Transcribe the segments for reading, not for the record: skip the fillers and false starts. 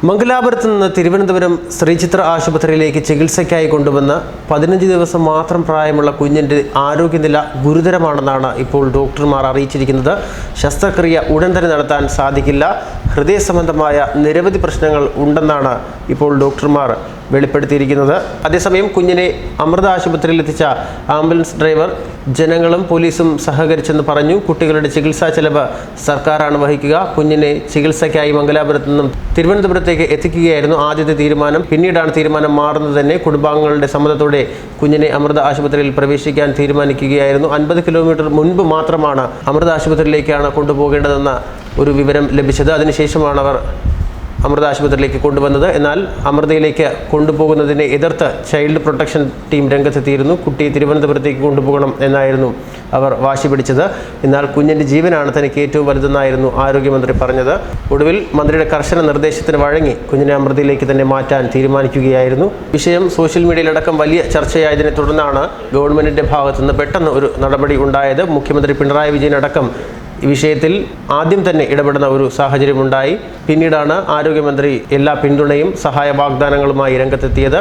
മംഗലാപുരത്ത് നിന്ന് തിരുവനന്തപുരം ശ്രീചിത്ര ആശുപത്രിയിലേക്ക് ചികിത്സയ്ക്കായി കൊണ്ടുവന്ന 15 ദിവസം മാത്രം പ്രായമുള്ള കുഞ്ഞിൻ്റെ ആരോഗ്യനില ഗുരുതരമാണെന്നാണ് ഇപ്പോൾ ഡോക്ടർമാർ അറിയിച്ചിരിക്കുന്നത്. ശസ്ത്രക്രിയ ഉടൻ തന്നെ നടത്താൻ സാധിക്കില്ല. ഹൃദയ സംബന്ധമായ നിരവധി പ്രശ്നങ്ങൾ ഉണ്ടെന്നാണ് ഇപ്പോൾ ഡോക്ടർമാർ വെളിപ്പെടുത്തിയിരിക്കുന്നത്. അതേസമയം കുഞ്ഞിനെ അമൃത ആശുപത്രിയിൽ എത്തിച്ച ആംബുലൻസ് ഡ്രൈവർ ജനങ്ങളും പോലീസും സഹകരിച്ചെന്ന് പറഞ്ഞു. കുട്ടികളുടെ ചികിത്സാ ചെലവ് സർക്കാരാണ് വഹിക്കുക. കുഞ്ഞിനെ ചികിത്സയ്ക്കായി മംഗലാപുരത്ത് നിന്നും തിരുവനന്തപുരത്തേക്ക് എത്തിക്കുകയായിരുന്നു ആദ്യത്തെ തീരുമാനം. പിന്നീടാണ് തീരുമാനം മാറുന്നത് തന്നെ. കുടുംബാംഗങ്ങളുടെ സമ്മതത്തോടെ കുഞ്ഞിനെ അമൃത ആശുപത്രിയിൽ പ്രവേശിക്കാൻ തീരുമാനിക്കുകയായിരുന്നു. 50 കിലോമീറ്റർ മുൻപ് മാത്രമാണ് അമൃത ആശുപത്രിയിലേക്കാണ് കൊണ്ടുപോകേണ്ടതെന്ന ഒരു വിവരം ലഭിച്ചത്. അതിനുശേഷമാണ് അവർ അമൃത ആശുപത്രിയിലേക്ക് കൊണ്ടുവന്നത്. എന്നാൽ അമൃതയിലേക്ക് കൊണ്ടുപോകുന്നതിനെ എതിർത്ത് ചൈൽഡ് പ്രൊട്ടക്ഷൻ ടീം രംഗത്തെത്തിയിരുന്നു. കുട്ടിയെ തിരുവനന്തപുരത്തേക്ക് കൊണ്ടുപോകണം എന്നായിരുന്നു അവർ വാശി പിടിച്ചത്. എന്നാൽ കുഞ്ഞിൻ്റെ ജീവനാണ് തനിക്ക് ഏറ്റവും വലുതെന്നായിരുന്നു ആരോഗ്യമന്ത്രി പറഞ്ഞത്. ഒടുവിൽ മന്ത്രിയുടെ കർശന നിർദ്ദേശത്തിന് വഴങ്ങി കുഞ്ഞിനെ അമൃതയിലേക്ക് തന്നെ മാറ്റാൻ തീരുമാനിക്കുകയായിരുന്നു. വിഷയം സോഷ്യൽ മീഡിയയിലടക്കം വലിയ ചർച്ചയായതിനെ തുടർന്നാണ് ഗവൺമെൻറ്റിൻ്റെ ഭാഗത്തുനിന്ന് പെട്ടെന്ന് ഒരു നടപടി ഉണ്ടായത്. മുഖ്യമന്ത്രി പിണറായി വിജയൻ അടക്കം ഈ വിഷയത്തിൽ ആദ്യം തന്നെ ഇടപെടുന്ന ഒരു സാഹചര്യമുണ്ടായി. പിന്നീടാണ് ആരോഗ്യമന്ത്രി എല്ലാ പിന്തുണയും സഹായ വാഗ്ദാനങ്ങളുമായി രംഗത്തെത്തിയത്.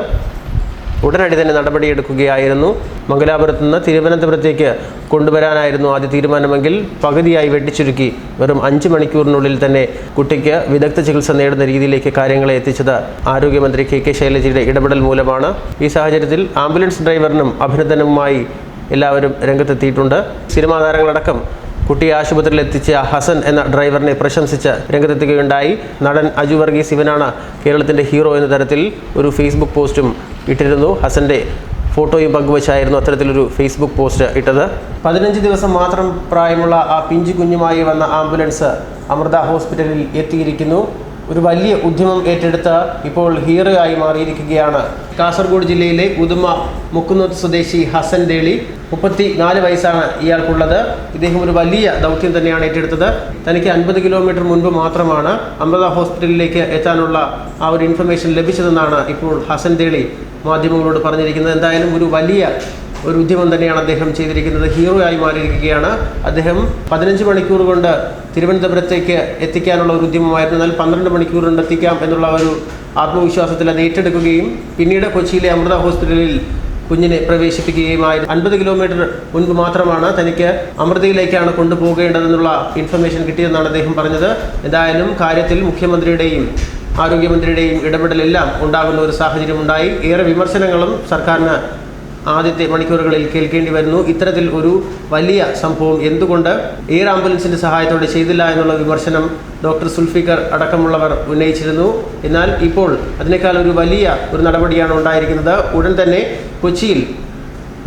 ഉടനടി തന്നെ നടപടിയെടുക്കുകയായിരുന്നു. മംഗലാപുരത്ത് നിന്ന് തിരുവനന്തപുരത്തേക്ക് കൊണ്ടുവരാനായിരുന്നു ആദ്യ തീരുമാനമെങ്കിൽ പകുതിയായി വെട്ടിച്ചുരുക്കി വെറും 5 മണിക്കൂറിനുള്ളിൽ തന്നെ കുട്ടിക്ക് വിദഗ്ധ ചികിത്സ നേടുന്ന രീതിയിലേക്ക് കാര്യങ്ങളെ എത്തിച്ചത് ആരോഗ്യമന്ത്രി കെ ശൈലജയുടെ ഇടപെടൽ മൂലമാണ്. ഈ സാഹചര്യത്തിൽ ആംബുലൻസ് ഡ്രൈവറിനും അഭിനന്ദനവുമായി എല്ലാവരും രംഗത്തെത്തിയിട്ടുണ്ട്. സിനിമാ താരങ്ങളടക്കം കുട്ടിയെ ആശുപത്രിയിൽ എത്തിച്ച ഹസൻ എന്ന ഡ്രൈവറിനെ പ്രശംസിച്ച് രംഗത്തെത്തുകയുണ്ടായി. നടൻ അജു വർഗീസ് ഇവനാണ് കേരളത്തിൻ്റെ ഹീറോ എന്ന തരത്തിൽ ഒരു ഫേസ്ബുക്ക് പോസ്റ്റും ഇട്ടിരുന്നു. ഹസൻ്റെ ഫോട്ടോയും പങ്കുവച്ചായിരുന്നു അത്തരത്തിലൊരു ഫേസ്ബുക്ക് പോസ്റ്റ് ഇട്ടത്. 15 ദിവസം മാത്രം പ്രായമുള്ള ആ പിഞ്ചു കുഞ്ഞുമായി വന്ന ആംബുലൻസ് അമൃത ഹോസ്പിറ്റലിൽ എത്തിയിരിക്കുന്നു. ഒരു വലിയ ഉദ്യമം ഏറ്റെടുത്ത ഇപ്പോൾ ഹീറോ ആയി മാറിയിരിക്കുകയാണ് കാസർഗോഡ് ജില്ലയിലെ ഉദുമ മുക്കുന്നോത്ത് സ്വദേശി ഹസൻ ദേളി. 34 വയസ്സാണ് ഇയാൾക്കുള്ളത്. ഇദ്ദേഹം ഒരു വലിയ ദൗത്യം തന്നെയാണ് ഏറ്റെടുത്തത്. തനിക്ക് 50 കിലോമീറ്റർ മുൻപ് മാത്രമാണ് അമൃത ഹോസ്പിറ്റലിലേക്ക് എത്താനുള്ള ആ ഒരു ഇൻഫർമേഷൻ ലഭിച്ചതെന്നാണ് ഇപ്പോൾ ഹസൻ ദേളി മാധ്യമങ്ങളോട് പറഞ്ഞിരിക്കുന്നത്. എന്തായാലും ഒരു വലിയ ഒരു ഉദ്യമം തന്നെയാണ് അദ്ദേഹം ചെയ്തിരിക്കുന്നത്. ഹീറോ ആയി മാറിയിരിക്കുകയാണ് അദ്ദേഹം. 15 മണിക്കൂർ കൊണ്ട് തിരുവനന്തപുരത്തേക്ക് എത്തിക്കാനുള്ള ഒരു ഉദ്യമമായിരുന്നു. എന്നാൽ 12 മണിക്കൂർ കൊണ്ട് എത്തിക്കാം എന്നുള്ള ഒരു ആത്മവിശ്വാസത്തിൽ അത് ഏറ്റെടുക്കുകയും പിന്നീട് കൊച്ചിയിലെ അമൃത ഹോസ്പിറ്റലിൽ കുഞ്ഞിനെ പ്രവേശിപ്പിക്കുകയുമായിരുന്നു. 50 കിലോമീറ്റർ മുൻപ് മാത്രമാണ് തനിക്ക് അമൃതയിലേക്കാണ് കൊണ്ടുപോകേണ്ടതെന്നുള്ള ഇൻഫർമേഷൻ കിട്ടിയതെന്നാണ് അദ്ദേഹം പറഞ്ഞത്. എന്തായാലും കാര്യത്തിൽ മുഖ്യമന്ത്രിയുടെയും ആരോഗ്യമന്ത്രിയുടെയും ഇടപെടലെല്ലാം ഉണ്ടാകുന്ന ഒരു സാഹചര്യമുണ്ടായി. ഏറെ വിമർശനങ്ങളും സർക്കാരിന് ആദ്യത്തെ മണിക്കൂറുകളിൽ കേൾക്കേണ്ടി വരുന്നു. ഇത്തരത്തിൽ ഒരു വലിയ സംഭവം എന്തുകൊണ്ട് എയർ ആംബുലൻസിൻ്റെ സഹായത്തോടെ ചെയ്തില്ല എന്നുള്ള വിമർശനം ഡോക്ടർ സുൽഫിക്കർ അടക്കമുള്ളവർ ഉന്നയിച്ചിരുന്നു. എന്നാൽ ഇപ്പോൾ അതിനേക്കാൾ ഒരു വലിയ ഒരു നടപടിയാണ് ഉണ്ടായിരിക്കുന്നത്. ഉടൻ തന്നെ കൊച്ചിയിൽ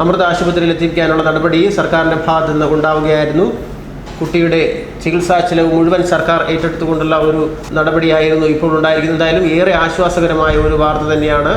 അമൃത ആശുപത്രിയിൽ എത്തിക്കാനുള്ള നടപടി സർക്കാരിൻ്റെ ഭാഗത്തു നിന്ന് ഉണ്ടാവുകയായിരുന്നു. കുട്ടിയുടെ ചികിത്സാ ചെലവ് മുഴുവൻ സർക്കാർ ഏറ്റെടുത്തുകൊണ്ടുള്ള ഒരു നടപടിയായിരുന്നു ഇപ്പോൾ ഉണ്ടായിരിക്കുന്നത്. എന്തായാലും ഏറെ ആശ്വാസകരമായ ഒരു വാർത്ത തന്നെയാണ്.